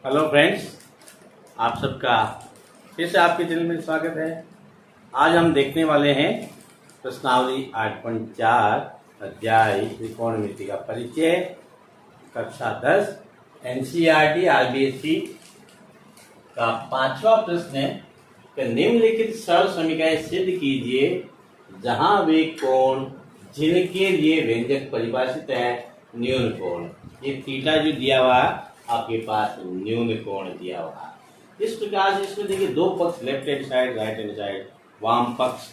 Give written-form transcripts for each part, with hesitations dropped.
Hello friends, आप सबका फिर से आपके चैनल में स्वागत है। आज हम देखने वाले हैं प्रश्नावली 8.4 अध्याय त्रिकोणमिति का परिचय, कक्षा 10 एनसीईआरटी आरबीएससी का 5वां प्रश्न है कि निम्नलिखित सरल समीकरण सिद्ध कीजिए जहां वे कोण जिनके लिए व्यंजक परिभाषित है न्यून कोण। ये थीटा जो दिया हुआ आपके पास न्यून कोण दिया हुआ। इस प्रकार से इसमें देखिए दो पक्ष, left hand side, right hand side, वाम पक्ष,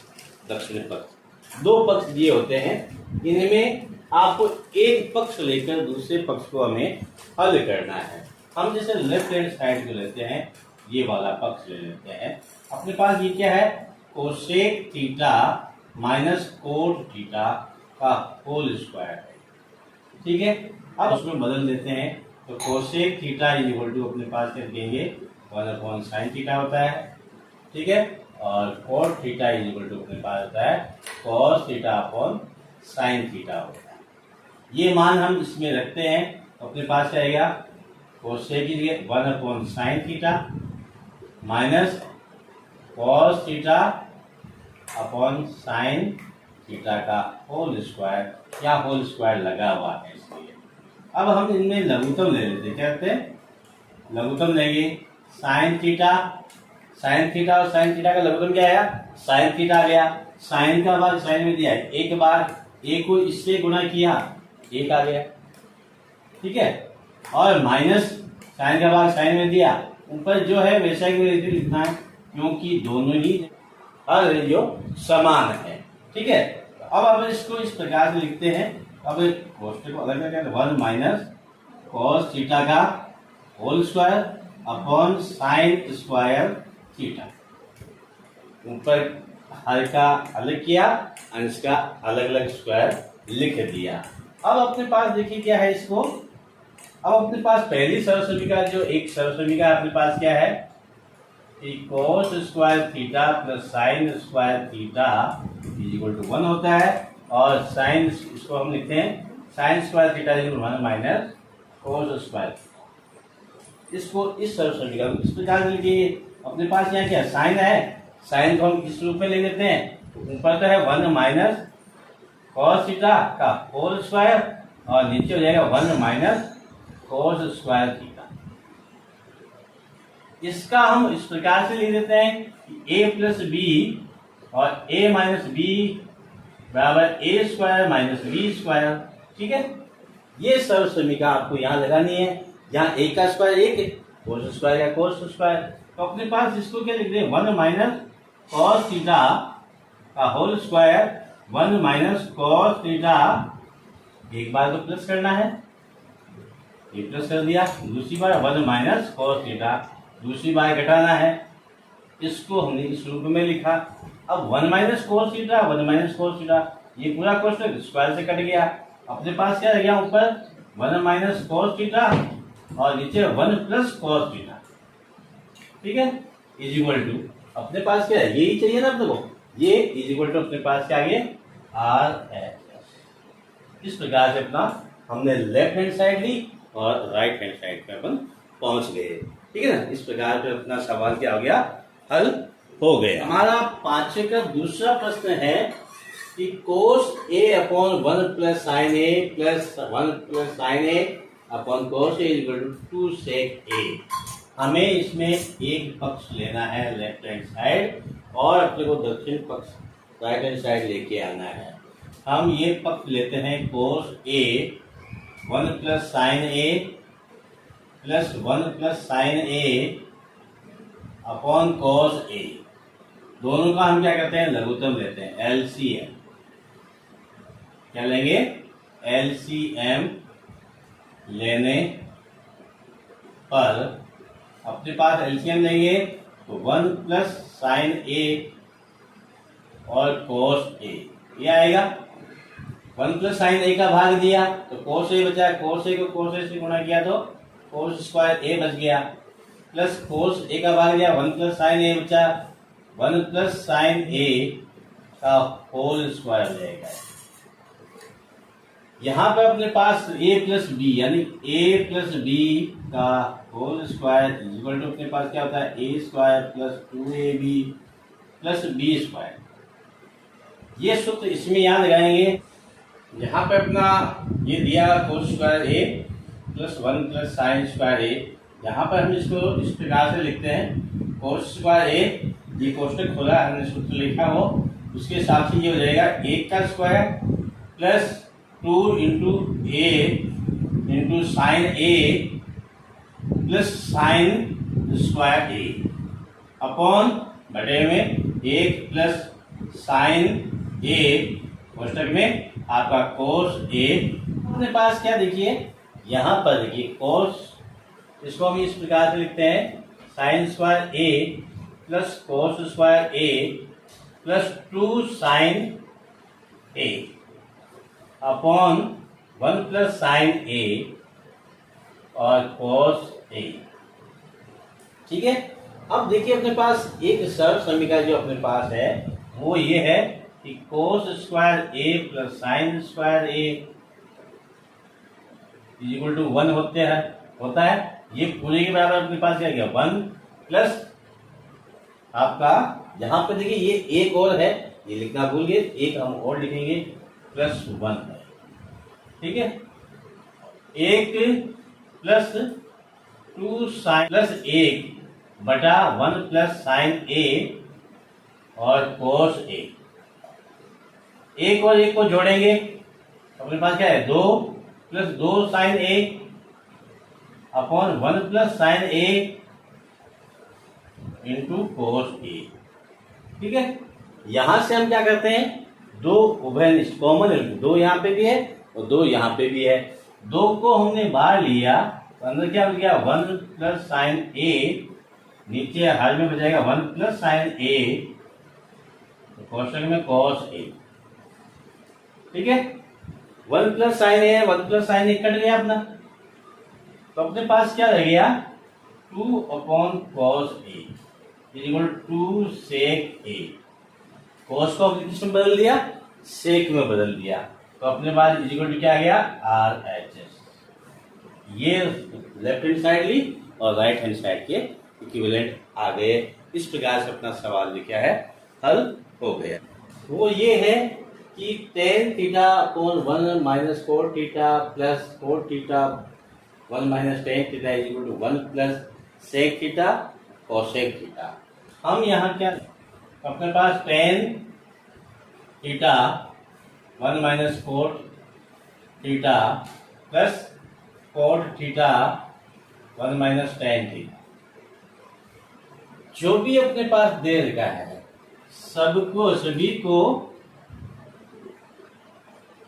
दक्षिण पक्ष, दो पक्ष दिए होते हैं। इनमें आपको एक पक्ष लेकर दूसरे पक्ष को हमें हल करना है। हम जैसे लेफ्ट हैंड साइड को लेते हैं, ये वाला पक्ष ले लेते हैं। अपने पास ये क्या है, cosec theta minus cot theta का होल स्क्वायर है। ठीक है, अब उसमें बदल देते हैं तो कोसेक थीटा इक्वल टू अपने पास कर देंगे 1 साइन थीटा होता है। ठीक है, और कोट थीटा इक्वल टू अपने पास होता है cos theta upon sine theta होता है। ये मान हम इसमें रखते हैं तो अपने पास क्या आएगा, cosec 1 sign theta minus cos theta upon sine theta का होल स्क्वायर, या होल स्क्वायर लगा हुआ है इसलिए। अब हम इनमें लघुत्तम ले लेते हैं। क्या करते हैं, लघुत्तम लेंगे साइन थीटा और साइन थीटा का लघुत्तम क्या आया, साइन थीटा आ गया। साइन का भाग साइन में दिया है, एक बार एक को इससे गुणा किया, एक आ गया। ठीक है, और माइनस साइन का भाग साइन में दिया, ऊपर जो है वैसा ही लिखना है क्योंकि दोनों ही जो समान है। ठीक है, अब इसको इस प्रकार से लिखते हैं। अब कोष्टक को अलग करके 1 माइनस कॉस थीटा का whole square upon sine square theta. ऊपर हर का अलग किया, अंश का अलग अलग स्क्वायर लिख दिया। अब अपने पास देखिए क्या है इसको, अब अपने पास पहली सरल समीकरण जो एक सरल समीकरण अपने पास क्या है, cos square theta plus sine square theta equal to 1 होता है। और साइन, इसको हम लिखते हैं sine square theta equal to 1 minus cos square. इसको इस सरल समीकरण इस प्रकार से लिखिए। अपने पास यहाँ क्या साइन है, साइन को हम किस रूप में ले लेते हैं, ऊपर तो है 1 माइनस कॉस थीटा का होल स्क्वायर और नीचे हो जाएगा 1 माइनस कोस स्क्वायर थीटा। इसका हम इस प्रकार से लिख देते हैं a प्लस बी और a माइनस बी बराबर a square minus B square. ठीक है, ये सरल समीकरण आपको यहाँ लगानी है। यहाँ a का स्क्वायर 1, कोस स्क्वायर का कोस स्क्वायर, तो अपने पास इसको क्या लिख दें, 1 माइनस कॉस थीटा का whole square, 1 minus cos theta, एक बार तो प्लस करना है, ये प्लस कर दिया, दूसरी बार 1 माइनस कॉस थीटा, दूसरी बार घटाना है, इसको हमने इस रूप में लिखा। अब 1 minus cos theta, 1 minus cos theta, ये पूरा कोष्टक स्क्वायर से कट गया। अपने पास क्या रह गया, ऊपर 1 माइनस कोस थीटा और नीचे 1 प्लस कोस थीटा। ठीक है, इज इक्वल टू अपने पास क्या है, यही चाहिए ना अपने को, ये इज इक्वल टू अपने पास क्या आ गया आर एच। इस प्रकार से अपना हमने लेफ्ट हैंड साइड ली और राइट हैंड साइड पे अपन पहुंच गए। ठीक है ना, इस प्रकार से अपना सवाल क्या हो गया, हल हो गया। हमारा 5वें का दूसरा प्रश्न है कि cos A upon 1 plus sine A plus 1 plus sine A upon cos A equal to 2 sec A. हमें इसमें एक पक्ष लेना है लेफ्ट हैंड साइड और अपने को दक्षिण पक्ष राइट हैंड साइड लेके आना है। हम ये पक्ष लेते हैं कोस ए 1 plus sine A plus 1 plus sine A upon cos A. दोनों का हम क्या करते हैं, लघुत्तम लेते हैं, एलसीएम। क्या लेंगे, एलसीएम लेने पर अपने पास एलसीएम लेंगे तो 1 प्लस साइन ए और कॉस ए, ये आएगा। 1 प्लस साइन ए का भाग दिया तो कॉस ए बचा, कॉस ए को कॉस ए से गुणा किया तो कोस स्क्वायर ए बच गया, प्लस कोस ए का भाग दिया, 1 प्लस साइन ए बचा, 1 प्लस साइन ए का होल स्क्वायर रहेगा। यहाँ पे अपने पास a प्लस बी यानी a प्लस बी का होल स्क्वायर इक्वल टू अपने पास क्या होता है A square plus 2ab plus B square. ये सूत्र इसमें याद लगाएंगे। यहाँ पे अपना ये दिया कोस square a plus 1 plus sine square ए। यहाँ पर हम इसको इस प्रकार से लिखते हैं कोस स्क्वायर ए, ये कोष्टक खोला हमने सूत्र लिखा हो, उसके हिसाब से ये हो जाएगा 1 का square plus 2 into A into sine A plus sine square A upon बटे में 1 प्लस साइन ए कोष्टक में आपका कोस ए। अपने पास क्या देखिए यहाँ पर देखिए कोस, इसको हम इस प्रकार से लिखते हैं sine square a plus cos square a plus 2 sign A upon 1 plus sine ए और कोस ए। ठीक है। अब देखिए अपने पास एक सरल समीकरण जो अपने पास है वो ये है कि cos square a plus sine square A equal to 1 होता है। ये पूरे के बराबर अपने पास क्या गया 1 प्लस आपका यहाँ पे देखिए ये एक और है, ये लिखना भूल गए, एक हम और लिखेंगे प्लस 1 है। ठीक है। 1 प्लस 2 साइन प्लस 1 बटा 1 प्लस साइन ए और कोस ए। एक और एक को जोड़ेंगे अपने पास क्या है 2 plus 2 sign A upon 1 plus sine A into cos ए। ठीक है। यहां से हम क्या करते हैं दो उभयनिष्ठ कॉमन, 2 यहाँ पे भी है और 2 यहाँ पे भी है, 2 को हमने बाहर लिया तो अंदर क्या हो गया 1 प्लस साइन ए, नीचे हर में बचेगा 1 प्लस साइन ए कोष्टक में कोस ए। ठीक है। 1 प्लस साइन ए 1 प्लस साइन ए कट गया अपना, तो अपने पास क्या रह गया 2 upon cos A equal 2 sec ए। कोस को किसमें बदल दिया सेक में बदल दिया, तो अपने पास इक्वल टू क्या आ गया RHS। ये लेफ्ट हैंड साइड ली और राइट हैंड साइड के इक्विवेलेंट आ गए। इस प्रकार से अपना सवाल लिखा है हल हो गया। वो ये है कि tan theta upon 1 minus 4 theta plus 4 theta 1 minus tan theta is equal to 1 plus sec theta cosec theta. हम यहाँ क्या अपने पास tan theta 1 minus 4 theta plus cot theta 1 minus tan theta, जो भी अपने पास दे रखा है सभी को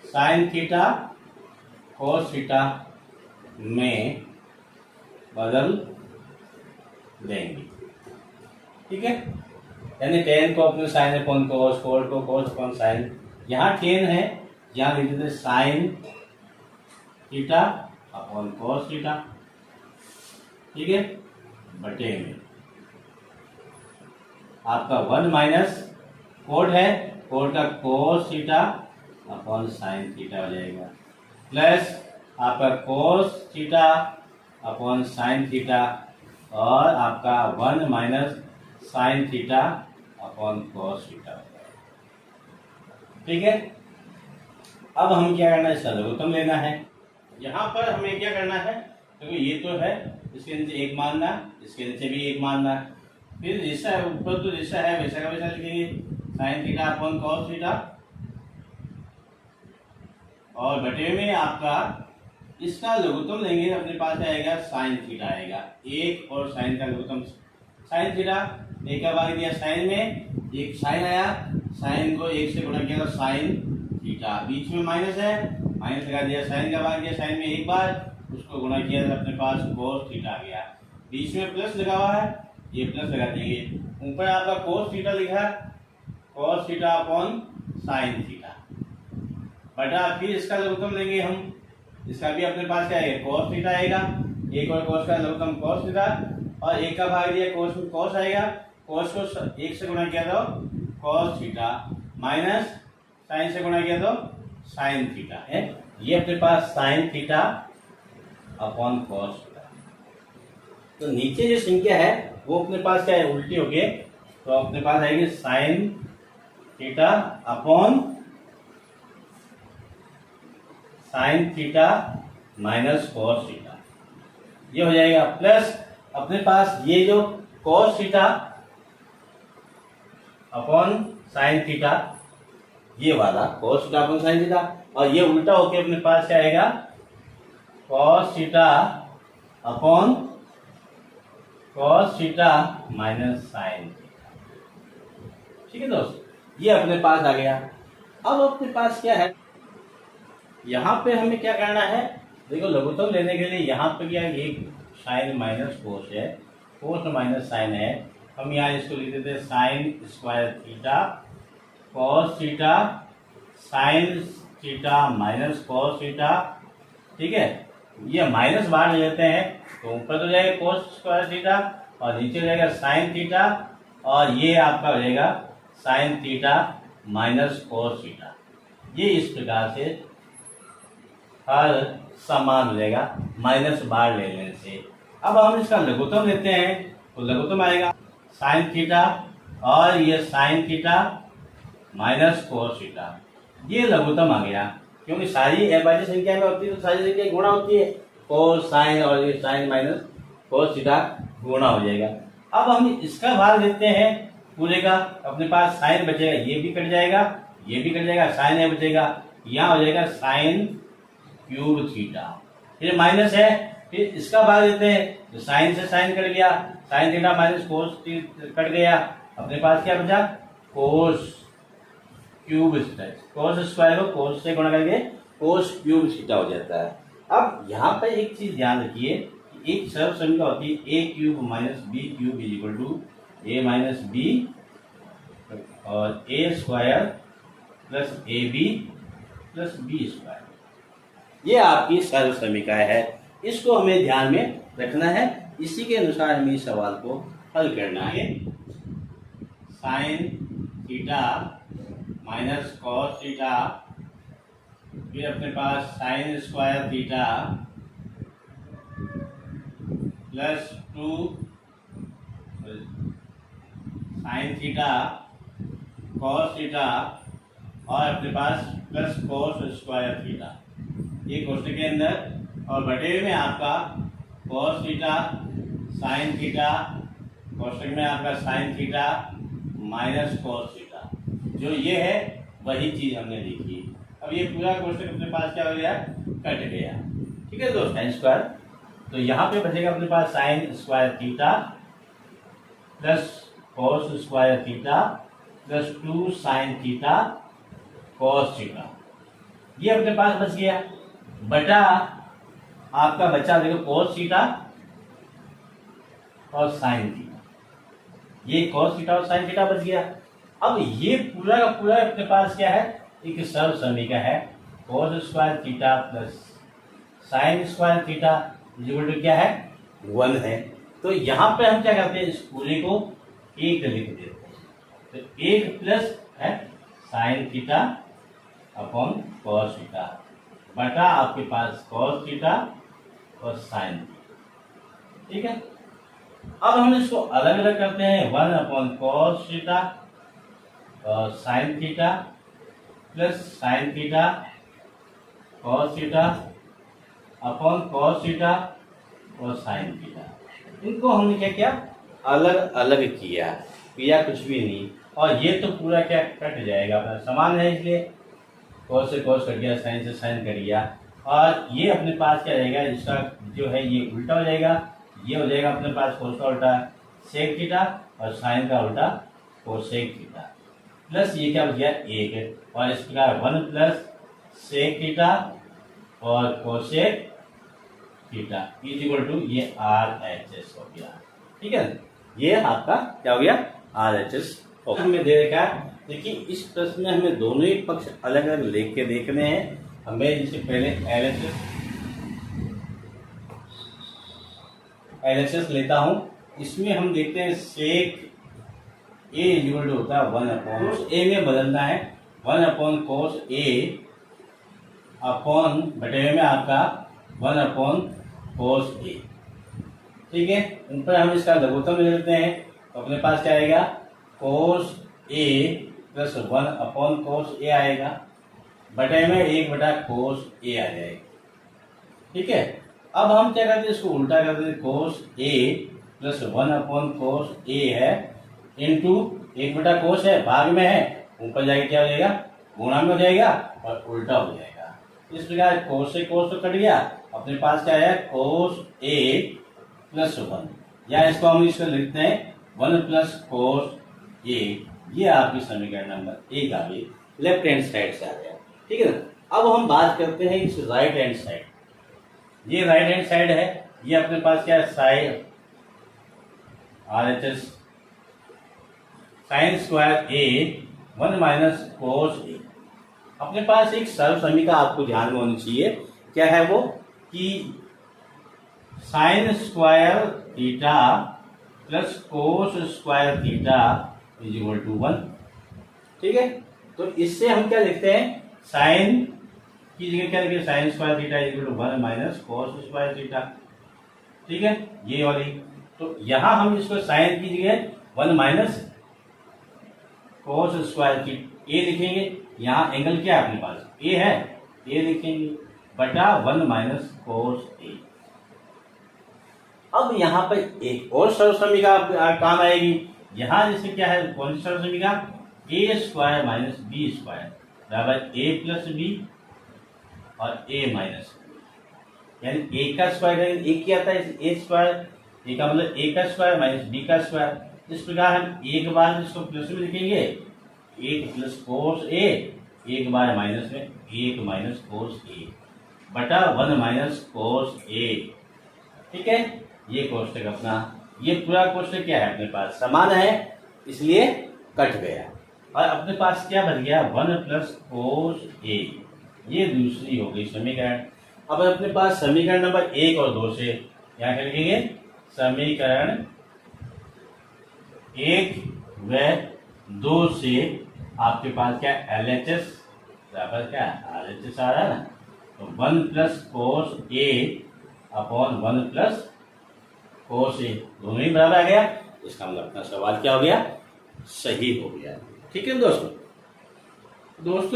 साइन थीटा कोस थीटा में बदल देंगे। ठीक है। यानी tan को अपने साइन अपॉन कोस, कोट को कोस अपॉन साइन, यहाँ tan है यहाँ लिख देते sign theta upon cos theta. ठीक है। बटे में आपका 1 माइनस कोट है, कोट का cos theta upon sine theta हो जाएगा प्लस आपका cos theta upon sine theta और आपका 1 minus sign theta upon cos theta हो जाएगा। ठीक है। अब हम क्या करना है इसका लघुत्तम लेना है। यहाँ पर हमें क्या करना है क्योंकि ये तो है इसके नीचे 1 मानना, इसके नीचे भी 1 मानना, फिर जैसा है ऊपर तो जैसा है वैसा का वैसा लिखेंगे sign theta upon cos theta और बटे में आपका इसका लघुत्तम लेंगे अपने पास आएगा साइन थीटा आएगा। 1 और साइन का लघुत्तम साइन थीटा, 1 का भाग दिया साइन में, 1 साइन आया, साइन को 1 से गुणा किया तो साइन थीटा, बीच में माइनस है माइनस लगा दिया, साइन का भाग दिया साइन में 1 बार, उसको गुणा किया तो अपने पास कोस थीटा आ गया। बीच में प्लस लगा हुआ है, ये प्लस लगा देंगे। ऊपर आपका कोस थीटा लिखा है, cos theta upon sine theta बटा फिर इसका लघुत्तम लेंगे हम, इसका भी अपने पास क्या आएगा कोस थीटा आएगा, 1 और कोस का लघुत्तम कोस थीटा और 1 का भाग दिया कोस में कोस आएगा, कोस को 1 से गुणा किया तो कोस थीटा माइनस साइन से गुणा किया तो साइन थीटा है। ये अपने पास sine theta upon cos theta. तो नीचे जो संख्या है वो अपने पास क्या है, उल्टी होगी, तो अपने पास आएगी sign theta upon sine theta minus cos theta, ये हो जाएगा। प्लस अपने पास ये जो cos theta upon sine theta, ये वाला cos theta upon sine theta, और ये उल्टा होके अपने पास क्या आएगा, cos theta upon cos theta minus sine theta. ठीक है दोस्त, ये अपने पास आ गया। अब अपने पास क्या है, यहाँ पे हमें क्या करना है, देखो लघुत्तम लेने के लिए यहाँ पे क्या है, ये साइन माइनस कोस है, कोस माइनस साइन है, हम यहाँ इसको लिख देते हैं sine square theta cos theta sine theta minus cos theta. ठीक है, ये माइनस बाहर ले लेते हैं तो ऊपर तो जाएगा कोस स्क्वायर थीटा और नीचे जाएगा साइन थीटा, और ये आपका हो जाएगा sign theta minus cos theta. ये इस प्रकार से हर समान हो जाएगा माइनस बाहर ले लेने से। अब हम इसका लघुत्तम लेते हैं तो लघुत्तम आएगा साइन थीटा और ये sign theta minus cos theta, ये लघुत्तम आ गया, क्योंकि सारी अभाज्य संख्या में होती है तो सारी संख्या गुणा होती है, कोस साइन और ये साइन माइनस कोस थीटा गुणा हो जाएगा। अब हम इसका भाग लेते हैं पूरे का, अपने पास साइन बचेगा, ये भी कट जाएगा, ये भी कट जाएगा, साइन है बचेगा, यहाँ हो जाएगा साइन क्यूब थीटा, फिर माइनस है, फिर इसका भाग लेते हैं तो साइन से साइन कट गया, sign theta minus cos cut गया, अपने पास क्या बचा, cos cube theta, cos square को कोस से गुणा करके कोस क्यूब थीटा हो जाता है। अब यहाँ पर एक चीज ध्यान रखिए, एक सर्व संख्या होती है A cube minus B cube is equal to A minus B और A square plus A B plus B square, ये आपकी सर्व समीकरण है, इसको हमें ध्यान में रखना है, इसी के अनुसार हमें इस सवाल को हल करना है। Sine theta minus cos theta, फिर अपने पास sine square theta plus 2 sine theta cos theta और अपने पास प्लस कॉस स्क्वायर थीटा, ये कोष्टक के अंदर, और बटे में आपका कॉस थीटा साइन थीटा, कोष्टक में आपका sine theta minus cos theta, जो ये है वही चीज हमने लिखी। अब ये पूरा कोष्टक अपने पास क्या हो गया, कट गया। ठीक है दोस्त, साइन स्क्वायर, तो यहाँ पे बचेगा अपने पास sine square theta plus cos square theta plus 2 sine theta cos theta, ये अपने पास बच गया, बटा आपका बचा देखो कॉस थीटा और साइन थीटा, ये कॉस थीटा और साइन थीटा बच गया। अब ये पूरा का पूरा अपने पास क्या है, एक सर्व समीकरण है, cos square theta plus sine square theta equal to क्या है, 1 है। तो यहाँ पे हम क्या करते हैं, इस पूरे को एक लिख देते हैं, तो एक प्लस है sine theta upon cos theta बटा आपके पास कॉस थीटा और साइन थीटा। ठीक है, अब हम इसको अलग अलग करते हैं, 1 अपॉन कॉस थीटा और sine theta plus sign theta cos theta upon cos theta और साइन थीटा, इनको हमने क्या किया, अलग अलग किया कुछ भी नहीं, और ये तो पूरा क्या कट जाएगा, अपना समान है इसलिए कॉस से कॉस कट गया, साइन से साइन कट गया, और ये अपने पास क्या रहेगा, इसका जो है ये उल्टा हो जाएगा, ये हो जाएगा अपने पास कोस का उल्टा सेक थीटा और साइन का उल्टा कोसेक थीटा, प्लस ये क्या हो गया 1, और इस प्रकार 1 प्लस सेक थीटा और cosec theta is equal to ये RHS हो गया। ठीक है, ये आपका क्या हो गया, RHS में दे रखा है। देखिए इस प्रश्न में हमें दोनों ही पक्ष अलग अलग लिख के देखने हैं। हमें इससे पहले LHS लेता हूं, इसमें हम देखते हैं सेक ए इक्वल टू होता है 1 अपॉन ए में बदलना है, 1 अपॉन कोस ए अपॉन बटे में आपका 1 अपॉन कोस ए, ठीक है, उन पर हम इसका लघुत्तम ले लेते हैं। तो अपने पास क्या आएगा, कोस ए प्लस 1/कोस ए आएगा, बटे में 1/कोस ए आ जाएगा। ठीक है, अब हम क्या करते हैं, इसको उल्टा करते हैं, कोस ए प्लस 1/कोस ए है इंटू 1/कोस है, भाग में है, ऊपर जाके क्या हो जाएगा, गुणा में हो जाएगा और उल्टा हो जाएगा। इस प्रकार कोस से कोस तो कट गया, अपने पास क्या है, कोस ए प्लस 1, या इसको हम इसको लिखते हैं 1+कोस ए। ये आपकी समीकरण नंबर 1 आ गई, लेफ्ट हैंड साइड से आ गया। ठीक है ना। अब हम बात करते हैं इस राइट हैंड साइड। ये राइट हैंड साइड है, ये अपने पास क्या है, साइन RHS साइन स्क्वायर ए 1 - कोस ए। अपने पास एक सरल समीकरण आपको ध्यान में होनी चाहिए, क्या है वो, कि sine square theta plus cos square theta is equal to 1। ठीक है, तो इससे हम क्या लिखते हैं, साइन की जगह क्या लिखेंगे, sine square theta is equal to 1 - cos square theta. ठीक है, ये वाली, तो यहां हम इसको साइन की जगह 1 - कोस स्क्वायर थीटा ए लिखेंगे। यहाँ एंगल क्या है अपने पास, ए है, ए लिखेंगे बटा 1 - कोस ए। अब यहाँ पर एक और सरल समीकरण काम आएगी। यहाँ जैसे क्या है, कौन सी सरल समीकरण, a² - b² बराबर a प्लस बी और a माइनस बी, यानी a का स्क्वायर करेंगे, a क्या आता है, a स्क्वायर, a का मतलब a का स्क्वायर माइनस b का स्क्वायर। इस प्रकार हम एक बार इसको प्लस में लिखेंगे, 1+कोस a, एक बार माइनस में 1 - कोस a बटा 1 - कोस a। ठीक है, ये कोष्टक अपना, ये पूरा कोष्टक क्या है, अपने पास समान है, इसलिए कट गया और अपने पास क्या बच गया, 1+कोस a। ये दूसरी हो गई समीकरण। अब अपने पास समीकरण नंबर 1 और 2 से क्या लिखेंगे, समीकरण 1 व 2 से आपके पास क्या, LHS बराबर क्या, RHS आ रहा है ना, तो 1+कोस a अपॉन 1+कोस a, दोनों ही बराबर आ गया। इसका मतलब अपना सवाल क्या हो गया, सही हो गया। ठीक है दोस्तों,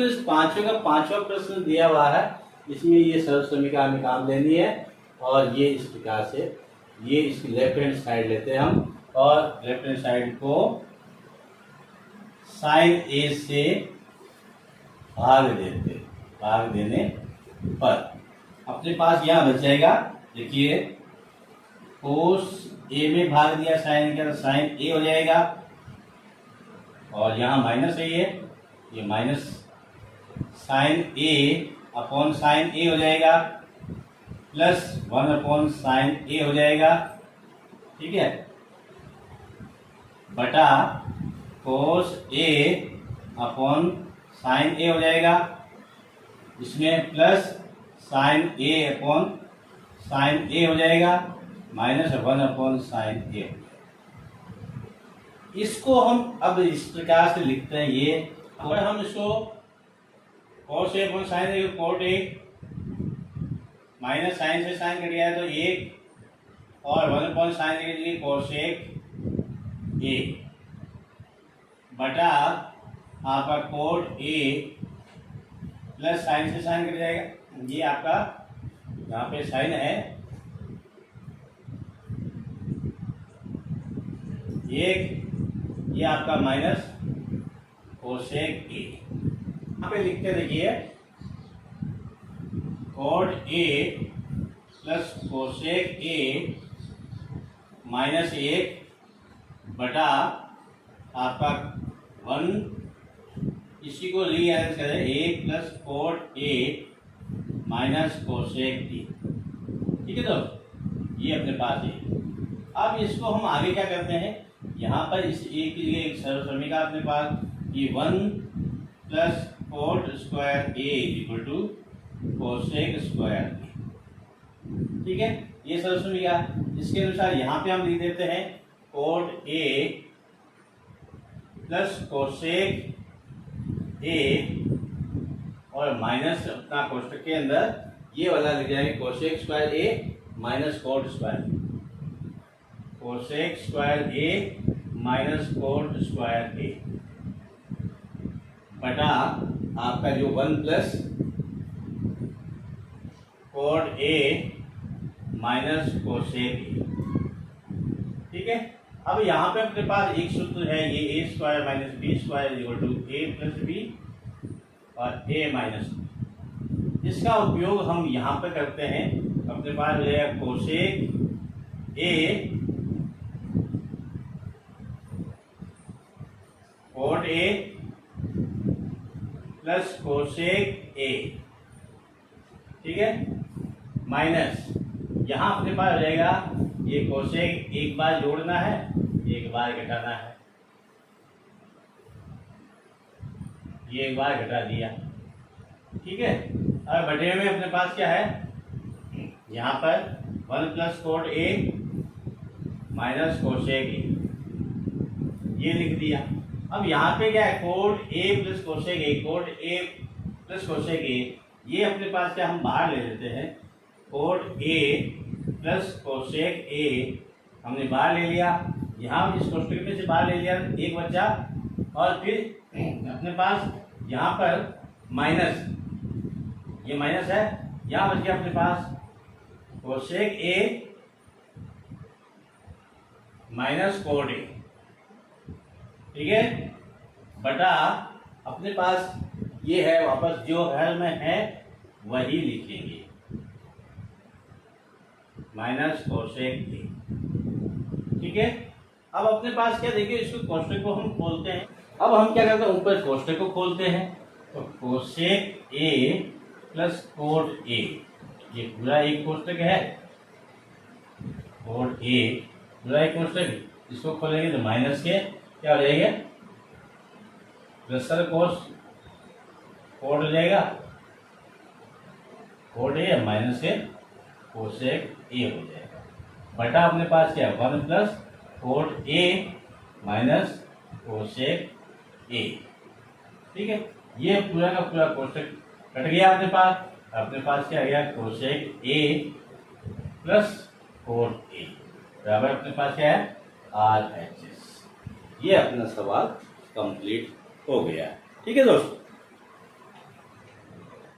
इस पांचवें का 5वां प्रश्न दिया हुआ है, इसमें ये सरल समीकरण हमें काम लेनी है और ये इस प्रकार से, ये इसकी लेफ्ट हैंड साइड लेते हैं हम और लेफ्ट हैंड साइड को साइन ए से भाग देने पर अपने पास यहाँ बच जाएगा, देखिए कोस ए में भाग दिया साइन का, साइन ए हो जाएगा और यहाँ माइनस है, ये minus sign A upon sine ए हो जाएगा प्लस 1/साइन ए हो जाएगा। ठीक है, बटा कोस ए अपॉन साइन ए हो जाएगा, इसमें plus sine A upon sine ए हो जाएगा माइनस 1/साइन ए हो जाएगा। इसको हम अब इस प्रकार से लिखते हैं, ये अगर हम इसको cos a upon sine a, cot a minus sine से साइन कट गया है तो 1 और 1/साइन ए के लिए cosec a बटा आपका cot a प्लस साइन से साइन कट जाएगा, ये आपका यहाँ पे साइन है, 1, ये आपका माइनस कोसेक ए। यहाँ पे लिखते देखिए cot a plus cosec A minus 1 बटा आपका 1, इसी को रीअरेंज करें, 1 plus cot a minus cosec A. ठीक है, तो ये अपने पास है। अब इसको हम आगे क्या करते हैं, यहाँ पर इस ए के लिए एक सरल समीकरण अपने पास, ये 1 plus cot square A equal to cosec square A. ठीक है, ये सरल समीकरण, इसके अनुसार यहाँ पे हम लिख देते हैं cot ए प्लस कोसेक ए और माइनस अपना कोष्टक के अंदर ये वाला लिख जाएंगे cosec square A minus cot square. Cosec square A minus cot square A बटा आपका जो 1 plus cot A minus cosec A. ठीक है, अब यहाँ पे अपने पास एक सूत्र है, ये A square minus B square equal to A plus B और ए माइनस बी। इसका उपयोग हम यहाँ पे करते हैं, अपने पास हो जाएगा cosec A cot A plus cosec A. ठीक है, माइनस यहाँ अपने पास हो जाएगा ये कोसेक, एक बार जोड़ना है एक बार घटाना है, ये एक बार घटा दिया। ठीक है, अब बटे में अपने पास क्या है, यहाँ पर 1 plus cot A minus cosec ए, ये लिख दिया। अब यहाँ पे क्या है, cot A plus cosec A, cot A plus cosec ए, ये अपने पास क्या हम बाहर ले लेते हैं, कोट ए प्लस कोसेक ए हमने बाहर ले लिया, यहाँ इस कोष्टक में से बाहर ले लिया, एक बच्चा, और फिर अपने पास यहाँ पर माइनस, ये माइनस है, यहाँ बच गया अपने पास cosec A minus cot A. ठीक है, बटा अपने पास ये है, वापस जो हल में है वही लिखेंगे, माइनस कोसेक ए। ठीक है, अब अपने पास क्या, देखिए इसको कोष्टक को हम खोलते हैं। अब हम क्या करते हैं, ऊपर कोष्टक को खोलते हैं, तो कोसेक ए प्लस कोट ए, ये पूरा एक कोष्टक है, कोट ए पूरा एक कोष्टक है, इसको खोलेंगे तो माइनस के क्या हो जाएगा, प्लस कोस कोट हो जाएगा, कोट ए माइनस के कोसेक ए हो जाएगा, बटा अपने पास क्या, 1 plus cot A minus cosec A. ठीक है, ये पूरा का पूरा कोष्टक कट गया अपने पास क्या गया, कोसेक ए प्लस कोट ए बराबर अपने पास क्या है, RHS। ये अपना सवाल कंप्लीट हो गया। ठीक है दोस्तों।